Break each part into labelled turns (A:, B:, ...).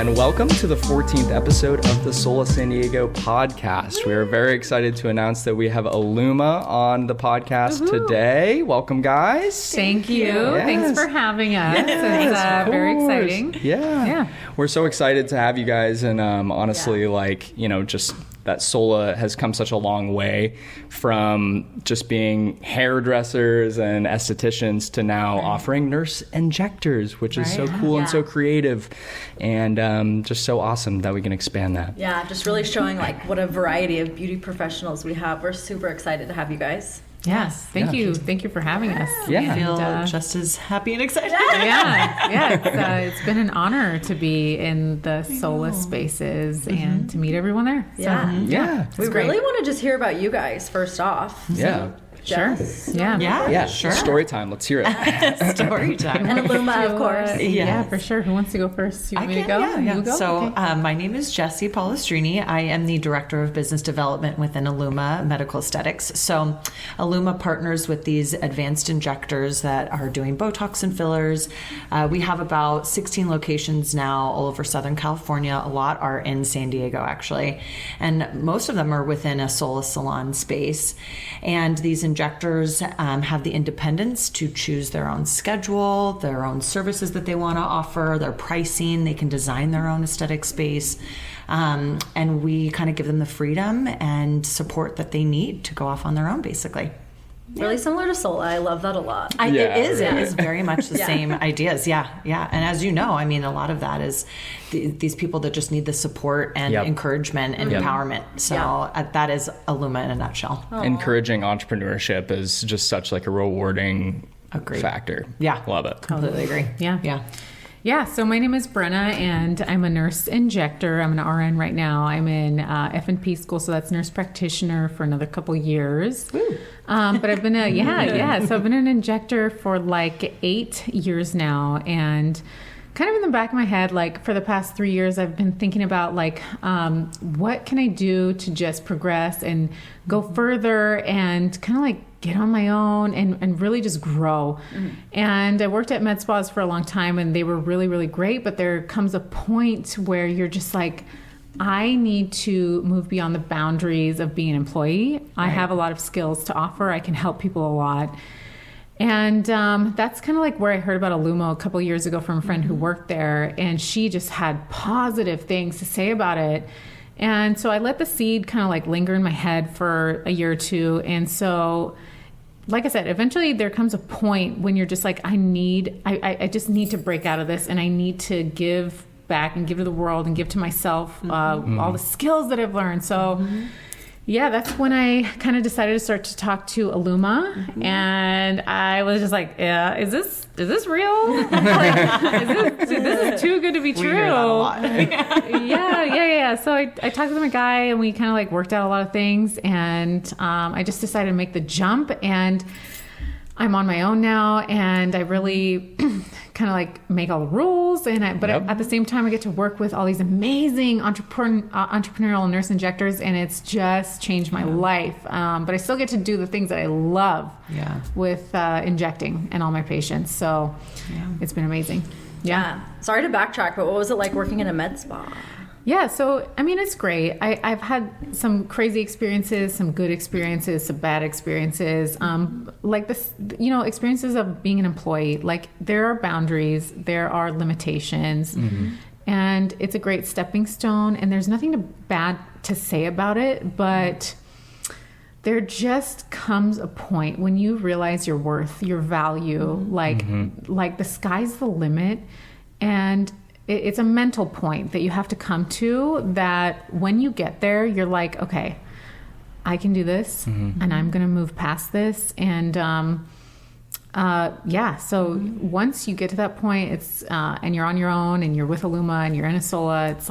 A: and welcome to the 14th episode of the Sola San Diego podcast. We are very excited to announce that we have Aluma on the podcast today. Welcome, guys.
B: Thank you. Yes. Thanks for having us. It's very exciting.
A: Yeah. We're so excited to have you guys, and honestly, just that Sola has come such a long way from just being hairdressers and estheticians to now offering nurse injectors, which is so cool and so creative, and just so awesome that we can expand that.
C: Yeah, just really showing what a variety of beauty professionals we have. We're super excited to have you guys.
B: Yes, thank you. Thank you for having us.
D: Yeah, I feel just as happy and excited.
B: It's been an honor to be in the Sola spaces and to meet everyone there. So,
C: we really want to just hear about you guys first off.
A: Yeah.
C: Jess?
B: Sure.
A: Story time. Let's hear it.
D: Story time.
C: And Aluma, of course.
B: Yeah, for sure. Who wants to go first? You want me to go?
D: Yeah.
B: You go?
D: So my name is Jessie Polistrini. I am the Director of Business Development within Aluma Medical Aesthetics. So Aluma partners with these advanced injectors that are doing Botox and fillers. We have about 16 locations now all over Southern California. A lot are in San Diego, actually. And most of them are within a Sola salon space. And these injectors have the independence to choose their own schedule, their own services that they want to offer, their pricing. They can design their own aesthetic space. And we kind of give them the freedom and support that they need to go off on their own, basically.
C: Really similar to Sola. I love that a lot.
D: It is very much the same ideas. Yeah. And as you know, a lot of that is these people that just need the support and encouragement and empowerment. So that is Aluma in a nutshell.
A: Encouraging entrepreneurship is just such a rewarding factor.
D: Yeah.
A: Love it.
D: Completely agree.
B: Yeah, so my name is Brenna, and I'm a nurse injector. I'm an RN right now. I'm in F&P school, so that's nurse practitioner for another couple years. But I've been so I've been an injector for 8 years now, and kind of in the back of my head, for the past 3 years, I've been thinking about what can I do to just progress and go further and kind of get on my own and really just grow. And I worked at med spas for a long time, and they were really, really great. But there comes a point where you're just I need to move beyond the boundaries of being an employee. Right. I have a lot of skills to offer. I can help people a lot. And that's kind of where I heard about Aluma a couple of years ago from a friend who worked there, and she just had positive things to say about it. And so I let the seed kind of linger in my head for a year or two. And so, like I said, eventually there comes a point when you're just I just need to break out of this, and I need to give back and give to the world and give to myself all the skills that I've learned. So that's when I kind of decided to start to talk to Aluma, and I was just is this real? This is too good to be true.
D: We hear that a lot.
B: Yeah. So I talked to my guy, and we kind of worked out a lot of things, and I just decided to make the jump, and I'm on my own now, and I really kind of make all the rules, and at the same time I get to work with all these amazing entrepreneurial nurse injectors, and it's just changed my life. But I still get to do the things that I love with injecting and all my patients. So it's been amazing. Yeah.
C: Sorry to backtrack, but what was it like working in a med spa?
B: Yeah, so, it's great. I've had some crazy experiences, some good experiences, some bad experiences. Experiences of being an employee. There are boundaries, there are limitations, and it's a great stepping stone, and there's nothing bad to say about it, but there just comes a point when you realize your worth, your value, the sky's the limit, and it's a mental point that you have to come to, that when you get there, you're okay, I can do this, and I'm going to move past this. And so once you get to that point, it's and you're on your own, and you're with Aluma, and you're in a Sola, it's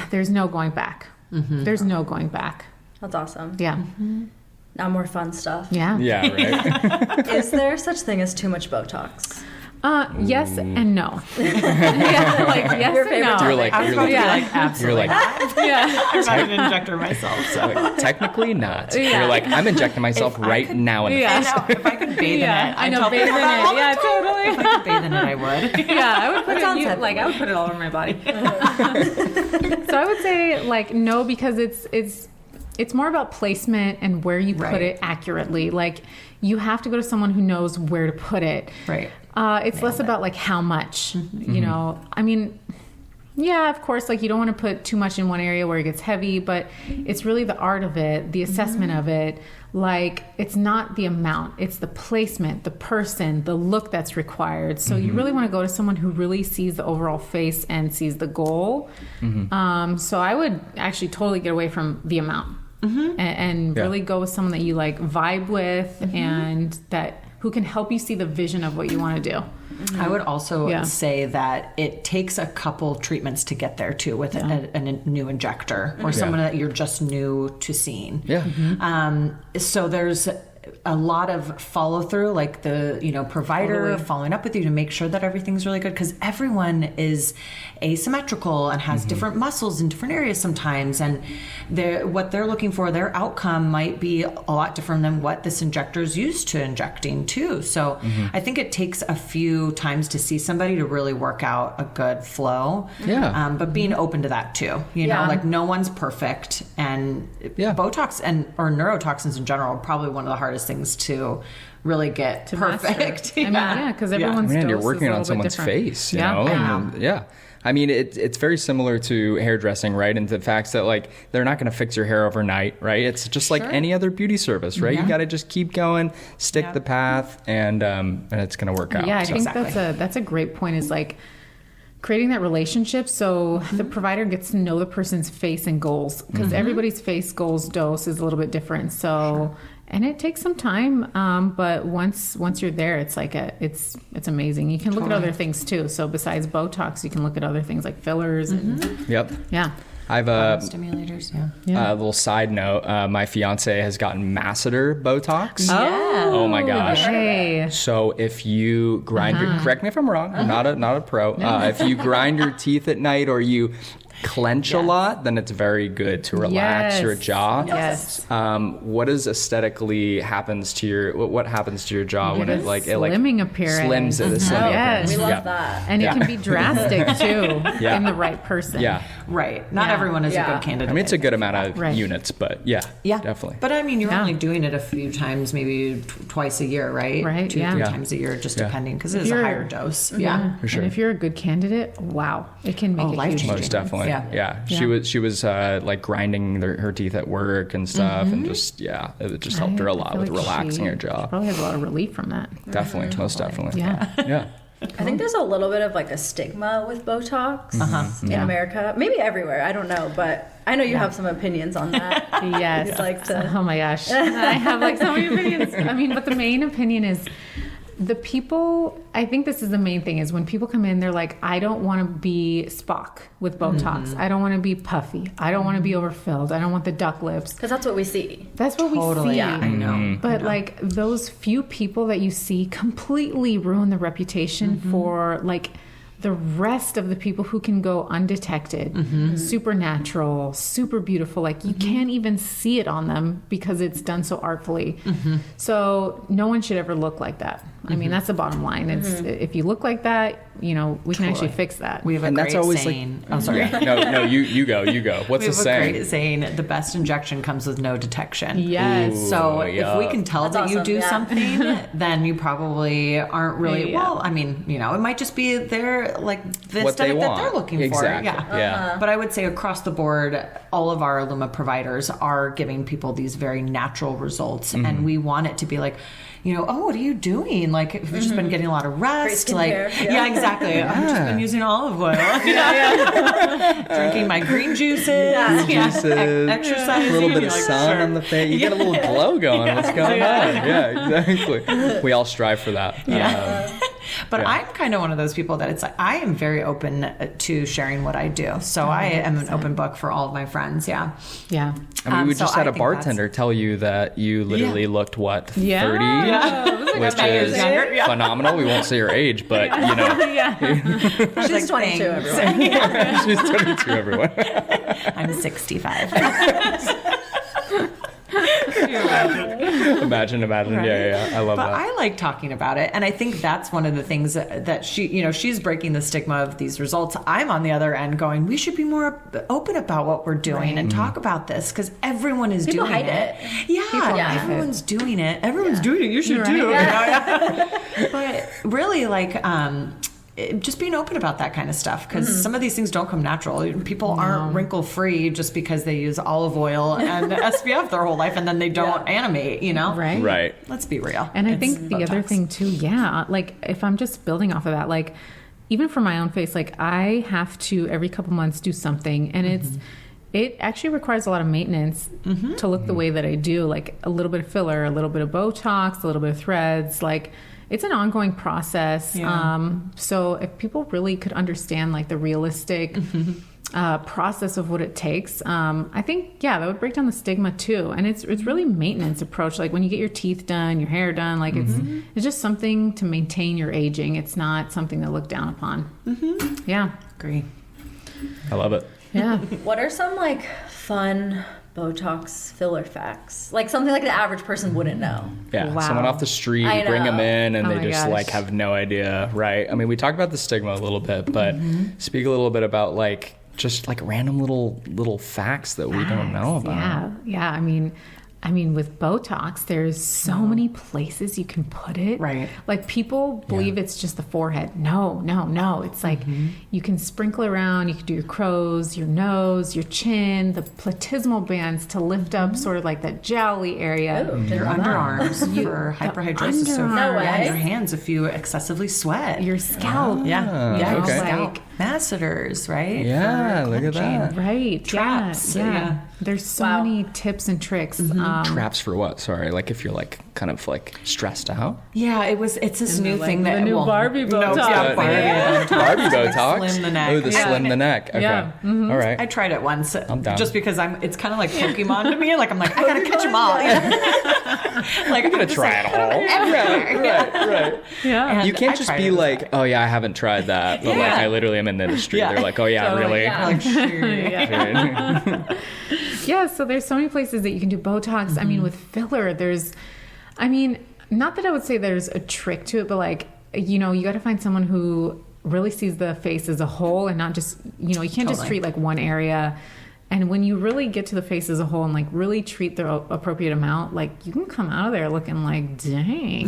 B: there's no going back. There's no going back.
C: That's awesome.
B: Yeah.
C: Now more fun stuff.
B: Yeah.
A: Yeah, right.
C: Is there such thing as too much Botox?
B: Yes and no. Yeah, like yes
C: Your
B: and
C: favorite
B: no.
A: You're like,
D: I was
A: you're
D: about to
A: like,
D: be like, absolutely.
A: you're like,
B: Yeah.
D: I'm not an injector myself, so.
A: technically not.
B: Yeah.
A: You're like, I'm injecting myself right now in the
B: Yeah.
A: face.
D: I know, if I could bathe
B: Yeah,
D: in it,
B: I
D: I'd
B: know,
D: tell
B: bathe
D: people
B: in
D: that
B: it.
D: all the
B: Yeah,
D: time.
B: totally.
D: If I could bathe in it, I would.
B: Yeah, I would put it
C: sounds
B: I would put it all over my body. So I would say like no, because it's more about placement and where you put
D: Right.
B: it accurately. Like you have to go to someone who knows where to put it.
D: Right.
B: It's less about like how much, you know, I mean, yeah, of course, like you don't want to put too much in one area where it gets heavy, but it's really the art of it, the assessment of it. Like it's not the amount, it's the placement, the person, the look that's required. So you really want to go to someone who really sees the overall face and sees the goal. So I would actually totally get away from the amount and
A: Yeah.
B: really go with someone that you like vibe with and that who can help you see the vision of what you want to do.
D: I would also
B: Yeah.
D: say that it takes a couple treatments to get there too with a new injector or someone that you're just new to seeing.
A: Yeah.
D: So there's a lot of follow through, like the provider following up with you to make sure that everything's really good, because everyone is asymmetrical and has different muscles in different areas sometimes, and what they're looking for, their outcome might be a lot different than what this injector is used to injecting too. So I think it takes a few times to see somebody to really work out a good flow.
A: Yeah.
D: But being open to that too, you know,
C: Yeah.
D: like no one's perfect, and
A: Yeah.
D: Botox or neurotoxins in general are probably one of the hardest things to really get
B: To
D: perfect.
B: master. I mean, yeah, because everyone's
A: Man, you're
B: dose is
A: working
B: a
A: on
B: little bit
A: someone's
B: different.
A: face, you
B: Yeah.
A: know?
B: Yeah.
A: And, yeah. I mean, it's very similar to hairdressing, right? And the fact that, like, they're not going to fix your hair overnight, right? It's just like any other beauty service, right?
D: Yeah.
A: You got to just keep going, stick
D: Yeah.
A: the path, and it's going to work out.
B: Yeah, I
A: So-
B: think that's a great point, is like creating that relationship so the provider gets to know the person's face and goals, because everybody's face, goals, dose is a little bit different. So and it takes some time, but once you're there, it's like it's amazing. You can look at other things too. So besides Botox, you can look at other things like fillers and
A: Yep.
B: yeah.
A: I have a
D: Stimulators,
A: little side note. My fiance has gotten masseter Botox.
D: Oh.
A: Oh my gosh.
B: Hey.
A: So if you grind your, correct me if I'm wrong, I'm not a pro. If you grind your teeth at night or you clench a lot, then it's very good to relax
B: Yes.
A: your jaw.
B: Yes.
A: What is aesthetically happens to your what happens to your jaw when
B: get
A: it
B: a
A: like
B: slimming appearance.
A: slims it?
B: Yes.
A: appearance.
C: We love
A: Yeah.
C: that.
B: And it can be drastic too
A: Yeah.
B: in the right person.
A: Yeah.
D: Right. Not
B: Yeah.
D: everyone is a
C: Yeah.
D: good candidate.
A: I mean, it's a good amount of
B: Right.
A: units, but yeah,
D: Yeah,
A: definitely.
D: But I mean, you're
B: Yeah.
D: only doing it a few times, maybe twice a year, right?
B: Right,
D: 2,
B: yeah.
D: 3
A: Yeah.
D: times a year, just
A: Yeah.
D: depending, because it
B: If
D: is a
B: you're-
D: higher dose.
B: Yeah,
A: For sure.
B: And if you're a good candidate, wow, it can make
D: Oh,
B: a
D: life-changing.
B: huge
A: Most definitely.
D: Yeah.
A: Yeah. She was like grinding her teeth at work and stuff, and just it just helped her a lot
B: I feel
A: with
B: like
A: relaxing
B: she
A: her jaw.
B: Probably has a lot of relief from that.
A: Definitely, most definitely.
B: Yeah.
A: Yeah.
C: I think there's a little bit of like a stigma with Botox in
B: Yeah.
C: America, maybe everywhere. I don't know, but I know you have some opinions on that.
B: Yes.
C: Like to-
B: Oh my gosh. I have like so many opinions. I mean, but the main opinion is the people, I think this is the main thing, is when people come in, they're like, I don't want to be Spock with Botox. I don't want to be puffy. I don't want to be overfilled. I don't want the duck lips.
C: Because that's what we see.
B: That's what
D: Totally.
B: we see.
D: Yeah, I know.
B: But like those few people that you see completely ruin the reputation for like the rest of the people who can go undetected, supernatural, super beautiful. Like you can't even see it on them because it's done so artfully. So no one should ever look like that. I mean, that's the bottom line. It's if you look like that, you know, we can actually fix that.
D: We have a
A: And
D: great
A: that's always
D: saying. I'm sorry.
A: Yeah. No, you go. What's
D: We
A: the
D: have a
A: saying?
D: great saying: the best injection comes with no detection.
B: Yes.
A: Ooh.
D: So
A: yeah.
D: if we can tell
C: That's
D: that you
C: awesome,
D: do
C: yeah.
D: something, then you probably aren't really.
B: Yeah.
D: Well, I mean, you know, it might just be their like the
A: What they
D: aesthetic that
A: want.
D: they're looking
A: Exactly.
D: for. Yeah.
A: Yeah.
D: But I would say across the board, all of our Aluma providers are giving people these very natural results,
A: Mm-hmm.
D: and we want it to be like, you know, oh, what are you doing? Like, if you've just been getting a lot of rest,
C: Great
D: like,
C: skincare,
D: yeah,
C: yeah.
D: exactly. I've just been using olive oil, drinking my green juices,
A: Juices,
D: exercising,
A: a little bit
D: you're
A: of
D: like,
A: sun
D: sure.
A: on the face. You get a little glow going. What's going on? Yeah, exactly. We all strive for that.
D: But
A: Yeah.
D: I'm kind of one of those people that it's like, I am very open to sharing what I do. So I am an open book for all of my friends. Yeah.
B: Yeah.
A: I mean, we
D: So
A: just had
D: I
A: a
D: think
A: bartender tell you that you literally looked, what, 30?
B: Yeah.
A: Which is
D: younger. Yeah.
A: phenomenal. We won't say your age, but,
B: Yeah.
C: She's 22,
D: thanks.
C: everyone.
A: she's 22, everyone.
D: I'm 65.
A: Imagine. Yeah. I love
D: But
A: that.
D: I like talking about it. And I think that's one of the things that she's breaking the stigma of these results. I'm on the other end going, we should be more open about what we're doing and talk about this because everyone is
C: People
D: doing
C: hide it.
D: Yeah,
B: hide it.
D: everyone's doing it. Everyone's doing it. You should do it. But really, like, just being open about that kind of stuff because some of these things don't come natural. People aren't wrinkle free just because they use olive oil and SPF their whole life and then they don't animate,
B: Right.
A: Right.
D: Let's be real.
B: And I
D: It's
B: think the other
D: Botox.
B: thing too, like if I'm just building off of that, like even for my own face, like I have to every couple months do something and it actually requires a lot of maintenance to look the way that I do, like a little bit of filler, a little bit of Botox, a little bit of threads, like it's an ongoing process.
D: Yeah.
B: So if people really could understand like the realistic process of what it takes, I think, that would break down the stigma too. And it's really maintenance approach. Like when you get your teeth done, your hair done, like it's just something to maintain your aging. It's not something to look down upon. Yeah.
D: Agree.
A: I love it.
B: Yeah.
C: What are some like fun Botox filler facts? Like something like the average person wouldn't know.
A: Yeah,
B: Wow.
A: someone off the street,
C: I
A: you bring them
C: know.
A: in, and
B: Oh
A: they
B: my
A: just
B: gosh.
A: like have no idea, right? I mean, we talked about the stigma a little bit, but speak a little bit about like just like random little facts that we don't know about.
B: Yeah. I mean, with Botox, there's so many places you can put it.
D: Right.
B: Like people believe it's just the forehead. No. It's like you can sprinkle around. You can do your crow's, your nose, your chin, the platysmal bands to lift up sort of like that jowly area.
C: Ooh, didn't
D: Your
C: know that.
D: underarms for hyperhidrosis. So
B: underarms.
C: No
D: yeah,
C: way.
D: your hands if you excessively sweat.
B: Your scalp.
D: yeah, your
A: okay.
D: scalp.
B: Like-
D: Masseters, right?
A: Yeah,
D: For
A: look at that.
D: collagen.
B: Right.
D: Traps,
B: Yeah.
D: yeah.
B: There's so
C: Wow.
B: many tips and tricks.
A: Traps for what? Sorry, like if you're like kind of like stressed out.
D: Yeah, it's this new
B: the,
D: thing
B: like,
D: that
B: the new Barbie Botox.
D: yeah, Barbie
B: Yeah.
D: Botox.
A: Barbie Botox.
D: Slim the neck.
A: Oh, the
D: Yeah.
A: slim the neck. Okay.
B: Yeah.
A: All right.
D: I tried it once,
A: down.
D: just because it's kind of like Pokemon to me. Like I'm like, I gotta catch them all. Like I'm
A: gonna
D: just
A: try
D: like,
A: it all. Right.
B: Yeah.
D: And
A: You can't
D: I
A: just
D: tried
A: be
D: it, it was
A: like, oh yeah, I haven't tried that, but like I literally am in the industry.
D: Yeah.
A: They're like, oh yeah,
B: Totally,
A: really?
B: yeah.
D: like, sure.
A: Right.
B: Yeah, so there's so many places that you can do Botox. I mean, with filler, not that I would say there's a trick to it, but like, you got to find someone who really sees the face as a whole and not just, you can't just
D: Totally.
B: treat like one area. And when you really get to the face as a whole and like really treat the appropriate amount, like you can come out of there looking like, dang,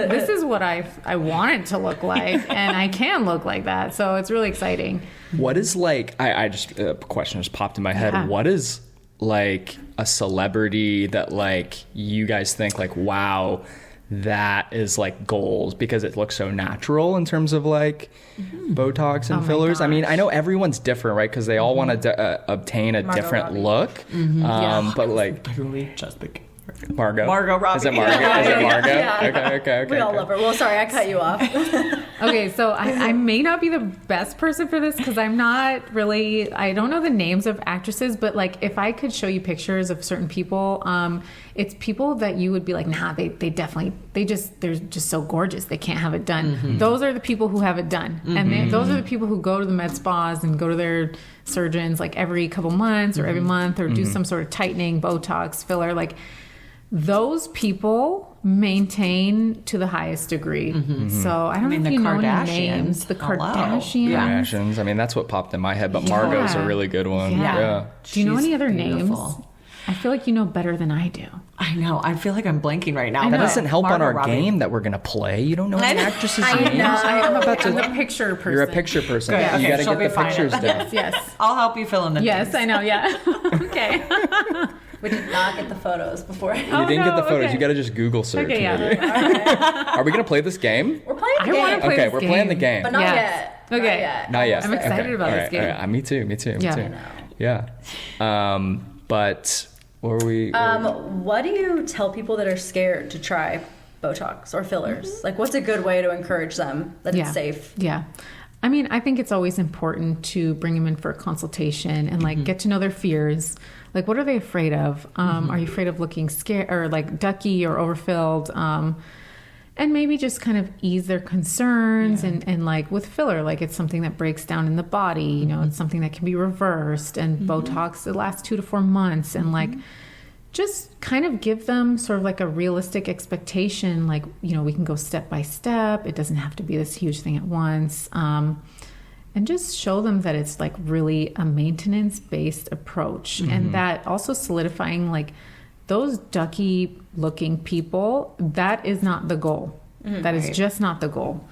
B: this is what I wanted to look like, and I can look like that. So it's really exciting.
A: What is like? I just a question just popped in my head.
B: Yeah.
A: What is like a celebrity that like you guys think like, wow, that is like goals because it looks so natural in terms of like Botox and
B: Oh my
A: fillers. I mean,
B: gosh.
A: I know everyone's different, right? Because they all want to obtain a
C: Margot
A: different
C: Robbie.
A: look.
B: Yeah.
A: But like
D: Literally just the
A: Margot,
D: Margot Robbie.
A: Is it Margot? Is it Margot?
C: Yeah.
A: Okay.
C: We all love her. Well, sorry, I cut you off.
B: Okay, so I may not be the best person for this because I'm not really, I don't know the names of actresses, but like if I could show you pictures of certain people, it's people that you would be like, nah, they're just so gorgeous. They can't have it done. Those are the people who have it done. And those are the people who go to the med spas and go to their surgeons like every couple months or every month or do some sort of tightening, Botox, filler. Like those people maintain to the highest degree. So I don't know
D: the
B: if you know any
D: Kardashians.
B: names. The
D: Hello.
B: Kardashians.
A: Kardashians. I mean, that's what popped in my head. But Margot's a really good one. Yeah.
B: Do you know
D: She's
B: any other
D: beautiful.
B: names? I feel like you know better than I do.
D: I know. I feel like I'm blanking right now.
B: I
A: That
B: know.
A: doesn't help on
D: Margot
A: our
D: Robbie.
A: game that we're gonna play. You don't know any actresses'
C: I
A: names.
C: know.
B: I'm
A: about
B: I'm
A: to-
B: the picture person.
A: You're a picture person.
D: Good,
A: You
D: okay,
A: gotta
D: she'll
A: get
D: be
A: the
D: fine.
A: pictures down.
B: Yes.
D: I'll help you fill in the
B: Yes,
D: names.
B: I know. Yeah. Okay.
C: We did not get the photos before.
A: You didn't get
B: no,
A: the photos.
B: okay.
A: You gotta just Google search.
B: Okay, yeah.
A: maybe. Are we gonna play this game?
C: We're playing the
B: I wanna
C: game,
B: play
A: Okay,
B: this
A: we're playing the
B: game.
A: game.
C: but not
B: Yes.
C: yet.
B: Okay.
A: Not yet.
B: I'm excited
A: Okay.
B: about
A: All
B: this
A: right,
B: game.
A: all right. Me too.
B: Yeah.
A: Yeah. But what were we?
C: What do you tell people that are scared to try Botox or fillers? Like, what's a good way to encourage them that it's safe?
B: Yeah. I mean, I think it's always important to bring them in for a consultation and like get to know their fears. Like, what are they afraid of? Are you afraid of looking scared or like ducky or overfilled? And maybe just kind of ease their concerns and like with filler, like it's something that breaks down in the body, you know, it's something that can be reversed, and Botox, it lasts 2 to 4 months, and like just kind of give them sort of like a realistic expectation, like, you know, we can go step by step. It doesn't have to be this huge thing at once. And just show them that it's like really a maintenance-based approach, and that also solidifying like those ducky looking people, that is not the goal. That is just not the goal.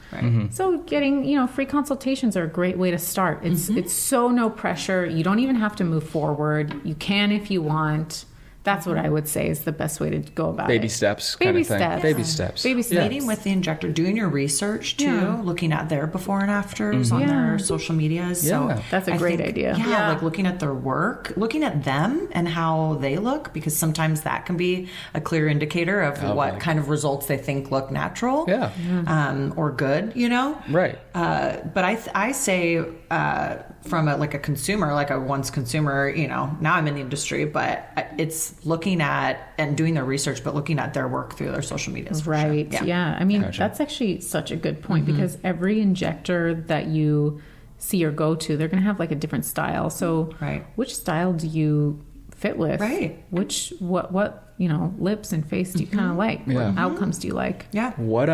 B: So getting, you know, free consultations are a great way to start. It's so no pressure. You don't even have to move forward. You can if you want. That's what I would say is the best way to go about
A: Baby
B: it.
A: steps.
B: Baby
A: kind of thing.
B: steps.
A: Baby steps.
B: Baby steps.
D: Meeting with the injector, doing your research too, looking at their before and afters on their social medias.
A: Yeah.
D: So
B: That's a great idea.
D: Yeah, like looking at their work, looking at them and how they look, because sometimes that can be a clear indicator of what kind of results they think look natural, or good, you know.
A: Right.
D: But I say from a consumer, like a once consumer, you know, now I'm in the industry, but it's looking at and doing their research, but looking at their work through their social medias. For
B: Right.
D: Sure.
B: Yeah. I mean, that's actually such a good point, because every injector that you see or go to, they're going to have like a different style. So which style do you fit with?
D: Right.
B: What, you know, lips and face do you kind of like?
A: Yeah.
B: What outcomes do you like?
D: Yeah.
A: What's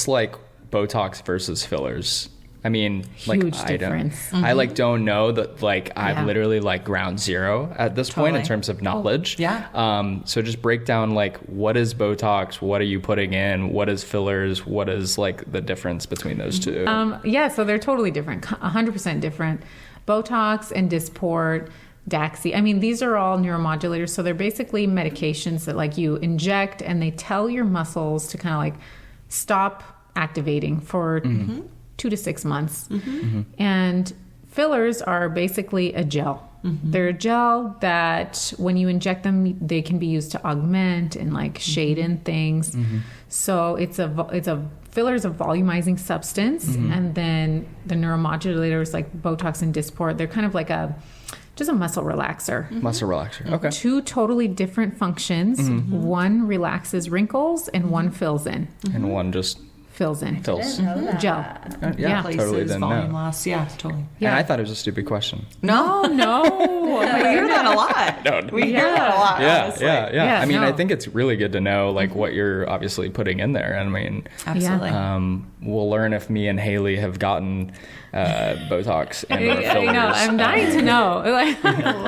A: like Botox versus fillers? I mean, like,
B: Huge difference.
A: I like don't know that, like, I've literally like ground zero at this point in terms of knowledge.
D: Yeah.
A: So just break down, like, what is Botox? What are you putting in? What is fillers? What is like the difference between those two?
B: Yeah, so they're totally different, 100% different. Botox and Dysport, Daxi. I mean, these are all neuromodulators. So they're basically medications that like you inject, and they tell your muscles to kind of like stop activating for 2 to 6 months. And fillers are basically a gel. They're a gel that when you inject them, they can be used to augment and like shade in things. So it's a filler is a volumizing substance, and then the neuromodulators like Botox and Dysport, they're kind of like just a muscle relaxer.
A: Muscle relaxer. Okay.
B: 2 totally different functions. One relaxes wrinkles and one fills in.
A: And one just
B: Fills in.
A: fills.
B: Gel.
A: Yeah,
D: Places,
A: totally didn't
D: volume
A: know.
D: loss. Yeah, totally.
A: And I thought it was a stupid question.
B: No.
D: We hear that a lot. We hear that a lot. honestly.
A: Yeah. I mean, I
B: no.
A: think it's really good to know like what you're obviously putting in there. I mean,
D: Absolutely.
A: we'll learn if me and Haley have gotten Botox and or
B: I
A: fillers.
B: know. I'm dying to know.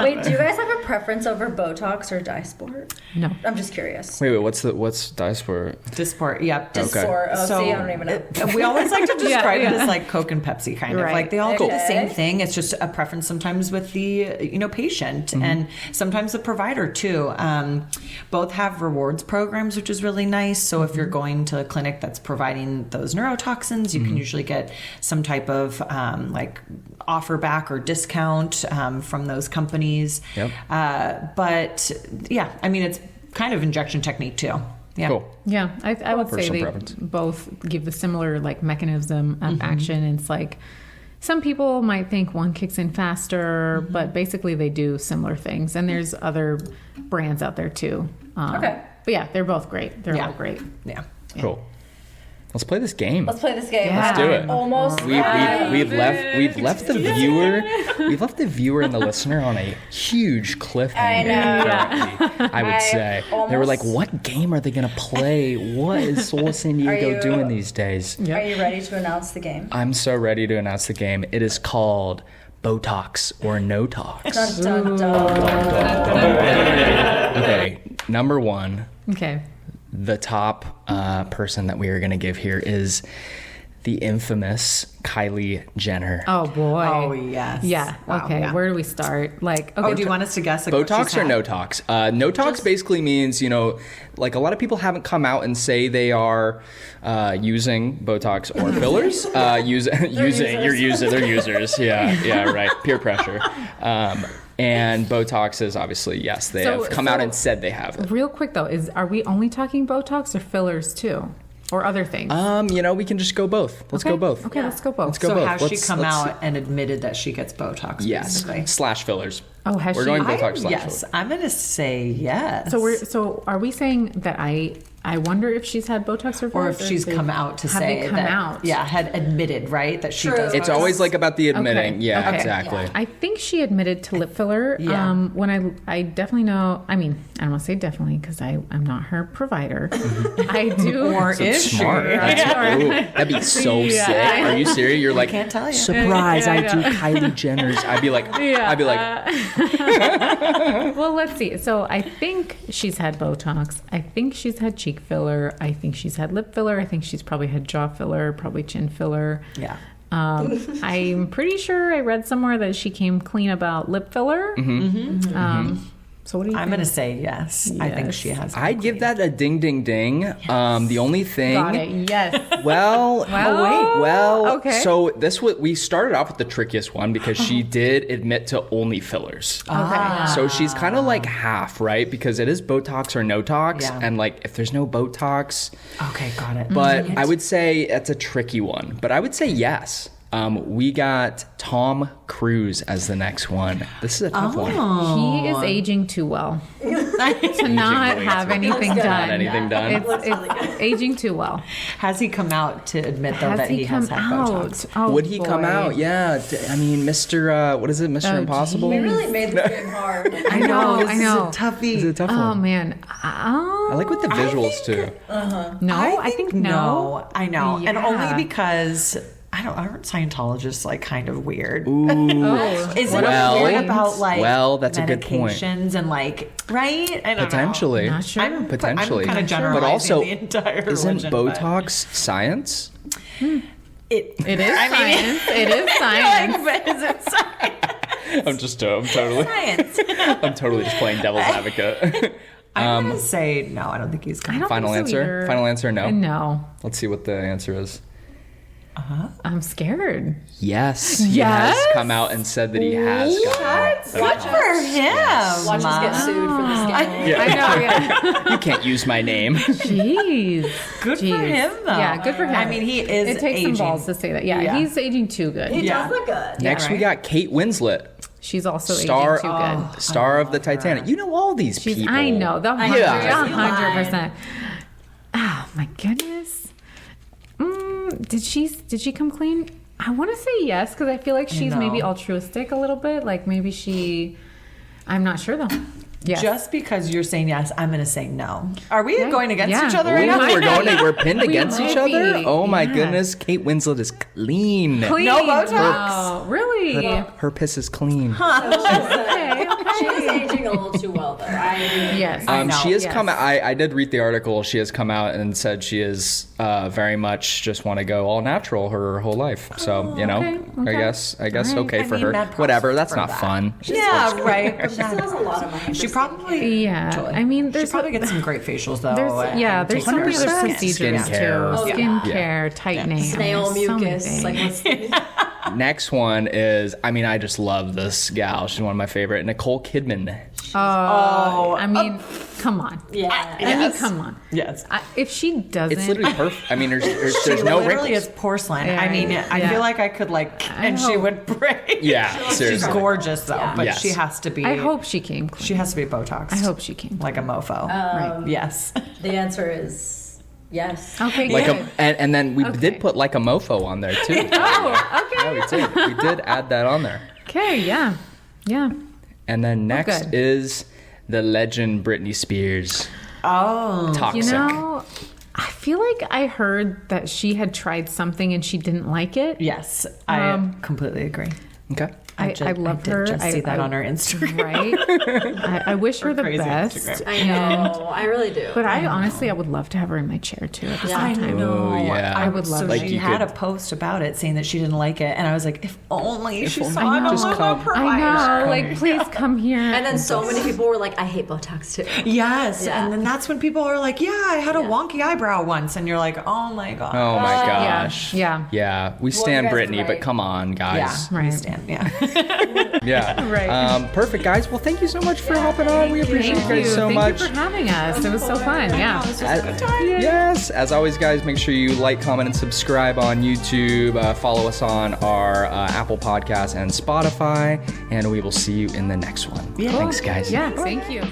C: Wait, do you guys have a preference over Botox or Dysport?
B: No.
C: I'm just curious.
A: Wait, what's Dysport?
D: Dysport. Yep.
C: Dysport. Oh,
D: So
C: see, I don't even know.
D: we always like to describe it
B: yeah.
D: as like Coke and Pepsi, kind of
B: Right.
D: like they all do the
C: Okay.
D: same thing. It's just a preference sometimes with the patient and sometimes the provider too. Both have rewards programs, which is really nice. So if you're going to a clinic that's providing those neurotoxins, you can usually get some type of like offer back or discount from those companies.
A: Yep.
D: But yeah, I mean it's kind of injection technique too. Yeah.
A: Cool.
B: Yeah, I would say
A: Personal
B: they
A: preference.
B: both give the similar like mechanism of action. It's like some people might think one kicks in faster, but basically they do similar things. And there's other brands out there too.
C: Okay.
B: But yeah, they're both great. They're all great.
D: Yeah.
A: Cool. Let's play this game.
C: Let's play this game.
B: Yeah.
A: Let's do it.
C: Almost.
A: We've left the viewer and the listener on a huge cliffhanger.
C: I know.
A: Currently, I would say they were like, "What game are they gonna play? What is Sola San Diego
C: you-
A: doing these days?"
B: Yep.
C: Are you ready to announce the game?
A: I'm so ready to announce the game. It is called Botox or No Tox.
C: Dun, dun, dun.
A: Okay, number one.
B: Okay.
A: The top person that we are going to give here is the infamous Kylie Jenner.
B: Oh boy.
D: Oh yes.
B: Yeah.
D: Wow,
B: Okay.
D: yeah.
B: Where do we start? Like, okay.
D: Oh, do you want us to guess? Like, what
A: Botox
D: she's
A: or
D: had?
A: no tox? No tox basically means, like a lot of people haven't come out and say they are using Botox or fillers. They're users. Yeah, right. Peer pressure. And Botox is obviously, yes, they have come out and said they have it.
B: Real quick though, are we only talking Botox or fillers too? Or other things?
A: We can just go both. Let's go both.
B: Okay, let's go both.
A: Let's go
D: So
A: both.
D: has she
A: Let's
D: come
A: see.
D: out and admitted that she gets Botox?
A: Yes.
D: Basically?
A: Slash fillers.
B: Oh, has
A: We're
B: she?
A: going Botox slash
D: Yes,
A: fillers.
D: I'm gonna say yes.
B: So are we saying that I wonder if she's had Botox or
D: or
B: fillers?
D: if she's come out to say that, yeah, had admitted, right, that she
C: True.
D: does.
A: It's
D: Botox.
A: always like about the admitting.
B: Okay.
A: Yeah,
B: Okay.
A: exactly.
B: I think she admitted to lip filler.
D: Yeah.
B: When I definitely know. I mean, I don't want to say definitely because I'm not her provider. I do.
D: Or
A: So
D: is
A: smart.
D: she?
A: Ooh, that'd be so
B: Yeah.
A: sick. Are you serious? You're like,
D: can't tell you.
A: surprise!
B: Yeah, I
A: I do Kylie Jenner's. I'd be like,
B: Well, let's see. So I think she's had Botox. I think she's had cheek filler. I think she's had lip filler. I think she's probably had jaw filler, probably chin filler.
D: Yeah.
B: I'm pretty sure I read somewhere that she came clean about lip filler. So what do you think?
D: I'm gonna say yes. I think
B: Yes.
D: she has.
A: I'd give that a ding, ding, ding. The only thing.
B: Got it. Yes.
A: Well,
B: Okay.
A: So we started off with the trickiest one because she did admit to only fillers.
B: Okay.
A: So she's kind of like half, right? Because it is Botox or no tox,
D: Yeah.
A: and like if there's no Botox,
D: Okay, got it.
A: but I would say that's a tricky one. But I would say yes. We got Tom Cruise as the next one. This is a tough one.
B: He is aging too well to not
A: way
B: have
A: too well.
B: anything
A: Not
B: done.
A: anything done.
B: It's aging too well.
D: Has he come out to admit though
B: Has
D: that he has
B: come
D: had
B: out?
D: Botox?
B: Oh,
A: Would he come
B: boy.
A: out? Yeah. I mean, Mr. What is it? Mr.
B: Oh,
A: Impossible?
C: We really made this game hard.
B: I know.
D: this
B: I know.
D: is a toughie.
A: It's a tough
B: Oh
A: one.
B: man.
A: I like with the visuals too.
B: No, I think no.
D: I know, and
B: Yeah.
D: only because aren't Scientologists like kind of weird?
B: Oh,
D: Is
B: what
D: it
A: Well-
D: weird about like
A: well, that's a good point.
D: medications and like right? I don't
A: Potentially.
B: Not sure.
A: Potentially.
D: I'm kind of
B: Sure.
D: generalizing
A: But also,
D: the entire
A: isn't
D: religion, but
A: Botox science?
D: It
B: It is science. It is science.
D: Like, but is it science?
A: I'm totally just playing devil's advocate.
D: I'm gonna say no. I don't think he's
B: I
D: coming.
B: don't
A: Final
B: think so
A: answer?
B: either.
A: Final answer, no?
B: No.
A: Let's see what the answer is.
B: I'm scared.
A: Yes. He has
B: Yes?
A: come out and said that he has gotten
C: Watch
D: For
C: us.
D: him.
C: Watch us get sued for this game.
B: I know. Yeah.
A: You can't use my name.
B: Jeez.
D: Good for
B: Jeez.
D: him, though.
B: Yeah, good for him.
D: I mean, he is
B: It takes
D: aging.
B: some balls to say that. Yeah,
D: Yeah.
B: he's aging too good.
C: He
D: Yeah.
C: does look good.
A: Next, we
D: right?
A: got Kate Winslet,
B: She's also
A: star
B: aging too good.
A: star of the Titanic. You know all these
B: She's,
A: people.
B: I know. The
A: Yeah.
B: 100%. Oh my goodness. Did she come clean? I want to say yes because I feel like she's
D: No.
B: maybe altruistic a little bit. Like maybe she. I'm not sure though. Yes.
D: Just because you're saying yes, I'm going to say no. Are we
B: Okay.
D: going against
B: Yeah.
D: each other
A: Ooh,
D: right now?
A: we're pinned
B: We
A: against each
B: might
A: other.
B: be.
A: Oh my
B: Yeah.
A: goodness, Kate Winslet is clean.
B: Clean.
D: No Botox?
B: Wow. Really?
A: Her piss is clean.
B: Okay.
C: She is
B: Okay.
C: aging a little too well, though. I agree.
B: Yes.
D: I know.
A: She has
B: Yes.
A: come out. I did read the article. She has come out and said she is very much just want to go all natural her whole life. So you know,
B: okay.
A: I guess
B: All right.
A: okay
D: I
A: for
D: mean,
A: her.
D: mad props
A: Whatever. That's
D: for
A: not
D: that.
A: fun.
D: Yeah, right.
C: She still has a lot of money.
D: She probably.
B: Yeah.
D: Totally.
B: I mean,
D: She
B: there's
D: probably gets some great facials though.
B: there's so many other
A: 100%.
B: procedures
A: Skincare.
B: too.
A: Yeah.
B: Skincare, tightening,
C: snail
B: so many
C: mucus. Like
B: things.
C: what's
A: Next one is. I mean, I just love this gal. She's one of my favorite. Nicole Kidman.
B: I mean, come on.
C: yeah.
B: I mean, come on.
D: Yes.
B: If she doesn't,
A: It's literally perfect. I mean, there's
D: She
A: no
D: literally
A: wrinkles.
D: is porcelain.
B: Yeah,
D: I mean, I
B: yeah.
D: feel like I could like, and she
B: hope-
D: would break.
A: Yeah,
D: She's
A: seriously.
D: gorgeous though, but
A: Yes.
D: she has to be.
B: I hope she came clean.
D: she has to be Botox.
B: I hope she came.
D: like a mofo.
B: Right.
D: Yes.
C: The answer is yes.
B: Okay.
A: Like
B: good.
A: and then we
B: Okay.
A: did put like a mofo on there too.
B: Oh, okay.
A: Yeah, we did add that on there.
B: Okay. Yeah. Yeah.
A: And then next
B: good.
A: is the legend Britney Spears.
D: Oh.
A: Toxic.
B: You know, I feel like I heard that she had tried something and she didn't like it.
D: Yes, I completely agree.
A: Okay.
B: I love her.
D: Just see that on her Instagram.
B: Right. I wish her the
D: crazy
B: best.
D: Instagram.
C: I know. I really do.
B: But I honestly, I would love to have her in my chair too at the
C: Yeah.
B: same time.
A: Oh, yeah.
B: I would love
D: So
B: it.
A: Like
D: she
A: you
D: had
A: could-
D: a post about it saying that she didn't like it, and I was like, if only she saw
B: I
D: it
B: know.
D: on
A: Just
D: Aluma
A: come.
D: provider.
B: I know. Like, please come here.
C: And then so many people were like, I hate Botox too.
D: Yes,
C: Yeah.
D: and then that's when people are like, "Yeah, I had a wonky eyebrow once," and you're like, "Oh my god."
A: Oh my gosh.
B: yeah.
A: Yeah. We stand
C: you guys
A: Britney,
C: right.
A: but come on,
D: Yeah,
A: guys.
D: we
B: Right.
D: stand. Yeah.
A: Yeah.
B: Right.
A: Perfect, guys. Well, thank you so much for hopping on. We appreciate you guys so much.
B: Thank you for having us. It was so fun. Yeah.
A: Yes. As always, guys, make sure you like, comment, and subscribe on YouTube. Follow us on our Apple Podcasts and Spotify. And we will see you in the next one. Thanks, guys.
B: Yeah. Thank you.